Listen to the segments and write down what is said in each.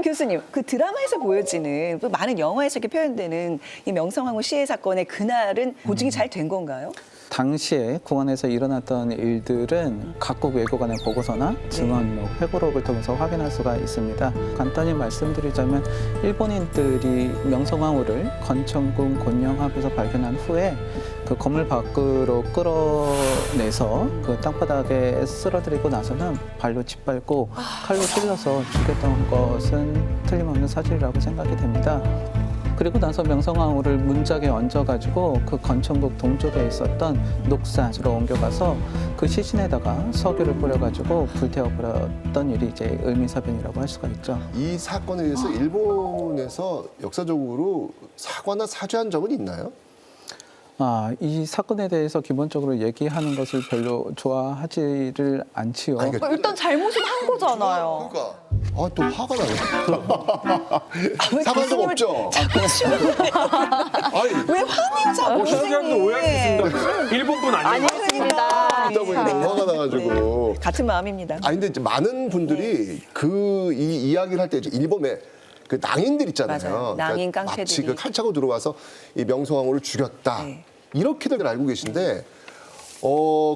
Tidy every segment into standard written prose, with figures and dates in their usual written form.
교수님, 그 드라마에서 보여지는 또 많은 영화에서 이렇게 표현되는 이 명성황후 시해 사건의 그날은 보증이 잘 된 건가요? 당시에 공안에서 일어났던 일들은 각국 외교관의 보고서나 증언록, 회고록을 통해서 확인할 수가 있습니다. 간단히 말씀드리자면 일본인들이 명성황후를 건천군 곤영합에서 발견한 후에 그 건물 밖으로 끌어내서 그 땅바닥에 쓸어들이고 나서는 발로 짓밟고 칼로 찔러서 죽였던 것은 틀림없는 사실이라고 생각이 됩니다. 그리고 나서 명성황후를 문짝에 얹어가지고 그 건천국 동쪽에 있었던 녹산으로 옮겨가서 그 시신에다가 석유를 뿌려가지고 불태워버렸던 일이 이제 을미사변이라고 할 수가 있죠. 이 사건에 대해서 일본에서 역사적으로 사과나 사죄한 적은 있나요? 이 사건에 대해서 기본적으로 얘기하는 것을 별로 좋아하지를 않지요. 일단 잘못은 한 거잖아요. 그러니까 또 화가 나네. 사과한 적 없죠? 아니, 왜 화내자고 시청자분들 오해할 수 있습니다. 일본분 아니에요? 아니었습니다. 듣다 보니까 너무 화가 나가지고. 같은 마음입니다. 근데 이제 많은 분들이 이 이야기를 할 때 일본에 그 낭인들 있잖아요. 맞아요. 낭인 깡패들이. 마치 그 칼 차고 들어와서 이 명성황후를 죽였다. 네. 이렇게들 알고 계신데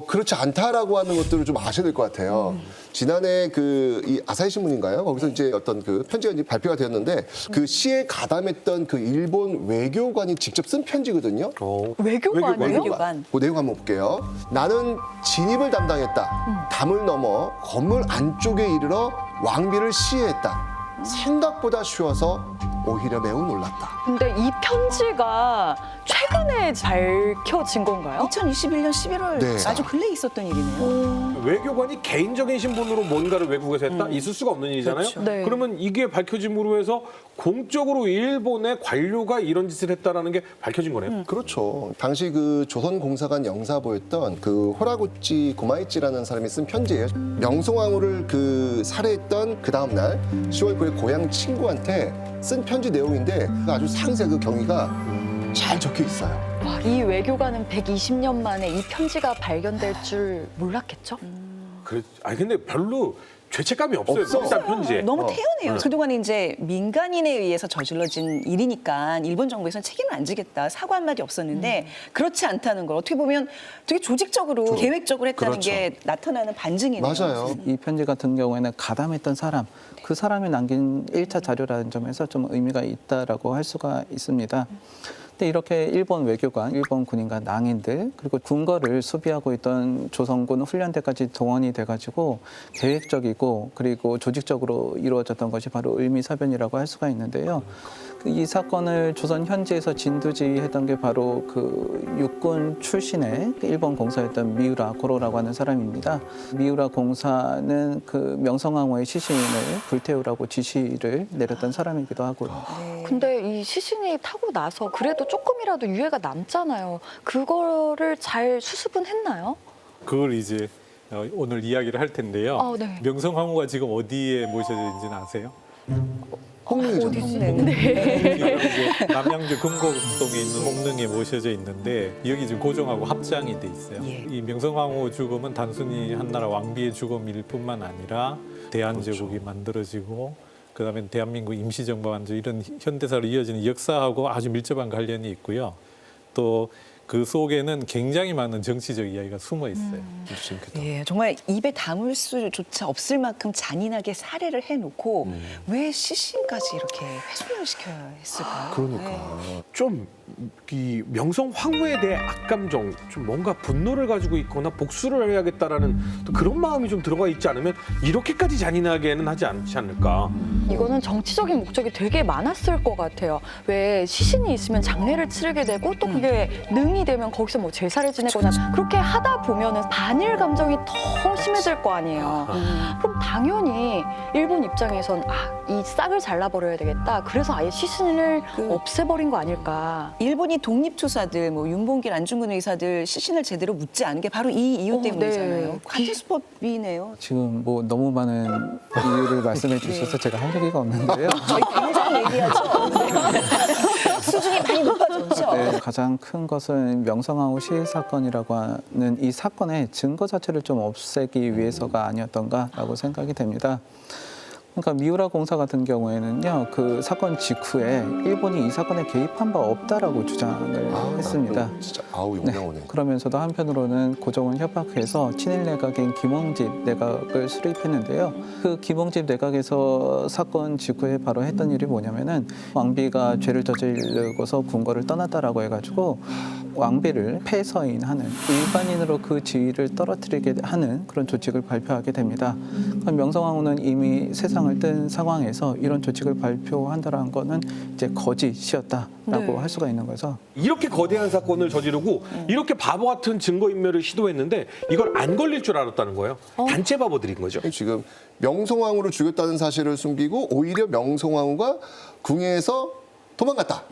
그렇지 않다라고 하는 것들을 좀 아셔야 될 것 같아요. 지난해 이 아사히 신문인가요? 거기서 이제 어떤 그 편지가 이제 발표가 되었는데 그 시에 가담했던 그 일본 외교관이 직접 쓴 편지거든요. 외교관이요? 외교관. 그 내용 한번 볼게요. 나는 진입을 담당했다. 담을 넘어 건물 안쪽에 이르러 왕비를 시해했다. 생각보다 쉬워서 오히려 매우 놀랐다. 근데 이 편지가 최근에 밝혀진 건가요? 2021년 11월 네. 아주 근래에 있었던 일이네요. 외교관이 개인적인 신분으로 뭔가를 외국에서 했다? 있을 수가 없는 일이잖아요. 그렇죠. 네. 그러면 이게 밝혀짐으로 해서 공적으로 일본의 관료가 이런 짓을 했다라는 게 밝혀진 거네요. 그렇죠. 당시 그 조선공사관 영사보였던 그 호라구치 고마이치라는 사람이 쓴 편지예요. 명성황후를 그 살해했던 그 다음 날 10월 9일 고향 친구한테 쓴 편지 내용인데 아주 상세 그 경위가 잘 적혀 있어요. 와, 이 외교관은 120년 만에 이 편지가 발견될 줄 몰랐겠죠? 근데 별로 죄책감이 없어요. 일단 편지에. 너무 태연해요. 그동안 이제 민간인에 의해서 저질러진 일이니까 일본 정부에서는 책임을 안 지겠다. 사과 한마디 없었는데 그렇지 않다는 걸 어떻게 보면 되게 조직적으로 계획적으로 했다는 그렇죠. 게 나타나는 반증이네요. 맞아요. 이 편지 같은 경우에는 가담했던 사람, 그 사람이 남긴 1차 자료라는 점에서 좀 의미가 있다라고 할 수가 있습니다. 근데 이렇게 일본 외교관, 일본 군인과 낭인들, 그리고 군거를 수비하고 있던 조선군 훈련대까지 동원이 돼가지고 계획적이고 그리고 조직적으로 이루어졌던 것이 바로 을미사변이라고 할 수가 있는데요. 이 사건을 조선 현지에서 진두지했던 게 바로 그 육군 출신의 일본 공사였던 미우라 고로라고 하는 사람입니다. 미우라 공사는 그 명성황후의 시신을 불태우라고 지시를 내렸던 사람이기도 하고요. 근데 이 시신이 타고 나서 그래도 조금이라도 유해가 남잖아요. 그거를 잘 수습은 했나요? 그걸 이제 오늘 이야기를 할 텐데요. 네. 명성황후가 지금 어디에 모셔져 있는지는 아세요? 홍릉이죠. 남양주 금곡동에 있는 홍릉에 모셔져 있는데 여기 지금 고종하고 합장이 돼 있어요. 이 명성황후 죽음은 단순히 한나라 왕비의 죽음일 뿐만 아니라 대한제국이 만들어지고 그다음에 대한민국 임시정부가 만들어지고 이런 현대사로 이어지는 역사하고 아주 밀접한 관련이 있고요. 또 그 속에는 굉장히 많은 정치적 이야기가 숨어 있어요. 예, 정말 입에 담을 수조차 없을 만큼 잔인하게 살해를 해놓고 왜 시신까지 이렇게 훼손을 시켜야 했을까요? 그러니까. 좀 이 명성황후에 대해 악감정, 좀 뭔가 분노를 가지고 있거나 복수를 해야겠다라는 또 그런 마음이 좀 들어가 있지 않으면 이렇게까지 잔인하게는 하지 않지 않을까. 이거는 정치적인 목적이 되게 많았을 것 같아요. 왜 시신이 있으면 장례를 치르게 되고 또 그게 능이 되면 거기서 뭐 제사를 지내거나 그렇게 하다 보면은 반일 감정이 더 심해질 거 아니에요. 그럼 당연히 일본 입장에선 이 싹을 잘라버려야 되겠다. 그래서 아예 시신을 없애버린 거 아닐까. 일본이 독립투사들, 뭐 윤봉길, 안중근 의사들 시신을 제대로 묻지 않은 게 바로 이 이유 때문이잖아요. 네. 같은 수법이네요. 지금 뭐 너무 많은 이유를 말씀해 주셔서 제가 할 얘기가 없는데요. 저희 당장 얘기하죠. 수준이 많이 높아졌죠. 네, 가장 큰 것은 명성황후 시해 사건이라고 하는 이 사건의 증거 자체를 좀 없애기 위해서가 아니었던가라고 생각이 됩니다. 그러니까 미우라 공사 같은 경우에는요, 그 사건 직후에 일본이 이 사건에 개입한 바 없다라고 주장을 했습니다. 진짜 아우 용병오네. 그러면서도 한편으로는 고종을 협박해서 친일 내각인 김홍집 내각을 수립했는데요. 그 김홍집 내각에서 사건 직후에 바로 했던 일이 뭐냐면은 왕비가 죄를 저지르고서 궁궐을 떠났다라고 해가지고 왕비를 폐서인하는, 일반인으로 그 지위를 떨어뜨리게 하는 그런 조직을 발표하게 됩니다. 그럼 명성황후는 이미 세상을 뜬 상황에서 이런 조직을 발표한다는 거는 이제 거짓이었다라고 네. 할 수가 있는 거죠. 이렇게 거대한 사건을 저지르고 이렇게 바보 같은 증거인멸을 시도했는데 이걸 안 걸릴 줄 알았다는 거예요. 단체 바보들인 거죠. 지금 명성황후를 죽였다는 사실을 숨기고 오히려 명성황후가 궁에서 도망갔다.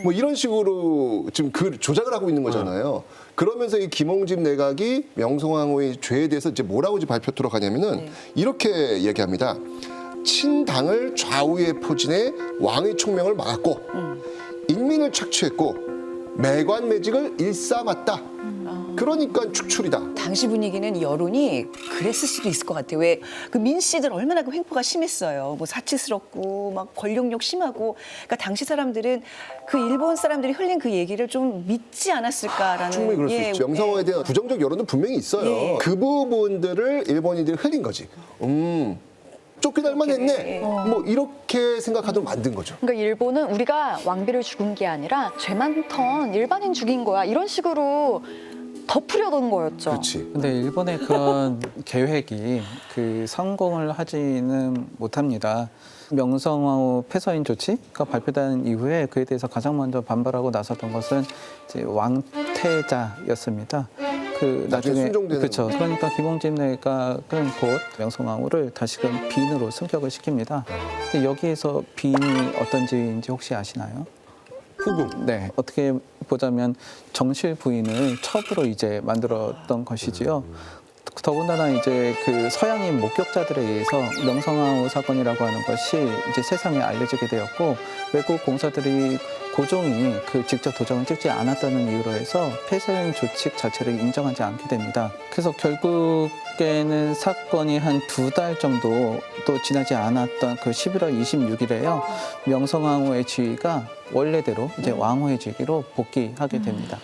뭐 이런 식으로 지금 그 조작을 하고 있는 거잖아요. 그러면서 이 김홍집 내각이 명성황후의 죄에 대해서 이제 뭐라고 이제 발표토록 하냐면은 이렇게 얘기합니다. 친당을 좌우에 포진해 왕의 총명을 막았고 인민을 착취했고 매관매직을 일삼았다. 그러니까 축출이다. 당시 분위기는 여론이 그랬을 수도 있을 것 같아요. 왜 그 민 씨들 얼마나 그 횡포가 심했어요. 뭐 사치스럽고 막 권력욕 심하고. 그러니까 당시 사람들은 그 일본 사람들이 흘린 그 얘기를 좀 믿지 않았을까라는. 충분히 그럴 수 있죠. 명성황후에 대한 부정적 여론은 분명히 있어요. 예. 그 부분들을 일본인들이 흘린 거지. 쫓겨날만 했네. 뭐 이렇게 생각하도록 만든 거죠. 그러니까 일본은 우리가 왕비를 죽은 게 아니라 죄 많던 일반인 죽인 거야. 이런 식으로 덮으려던 거였죠. 그렇지. 근데 일본의 그런 계획이 그 성공을 하지는 못합니다. 명성황후 폐서인 조치가 발표된 이후에 그에 대해서 가장 먼저 반발하고 나섰던 것은 이제 왕태자였습니다. 그 나중에 순종되는 그렇죠. 그러니까 김홍집 내각은 곧 명성황후를 다시금 빈으로 승격을 시킵니다. 근데 여기에서 빈이 어떤 지인지 혹시 아시나요? 후궁. 네, 어떻게 보자면 정실 부인을 첩으로 이제 만들었던 것이지요. 더군다나 이제 그 서양인 목격자들에 의해서 명성황후 사건이라고 하는 것이 이제 세상에 알려지게 되었고, 외국 공사들이 고종이 그 직접 도장을 찍지 않았다는 이유로 해서 폐쇄인 조칙 자체를 인정하지 않게 됩니다. 그래서 결국에는 사건이 한 2달 정도 또 지나지 않았던 그 11월 26일에요. 명성황후의 지위가 원래대로 이제 왕후의 지위로 복귀하게 됩니다.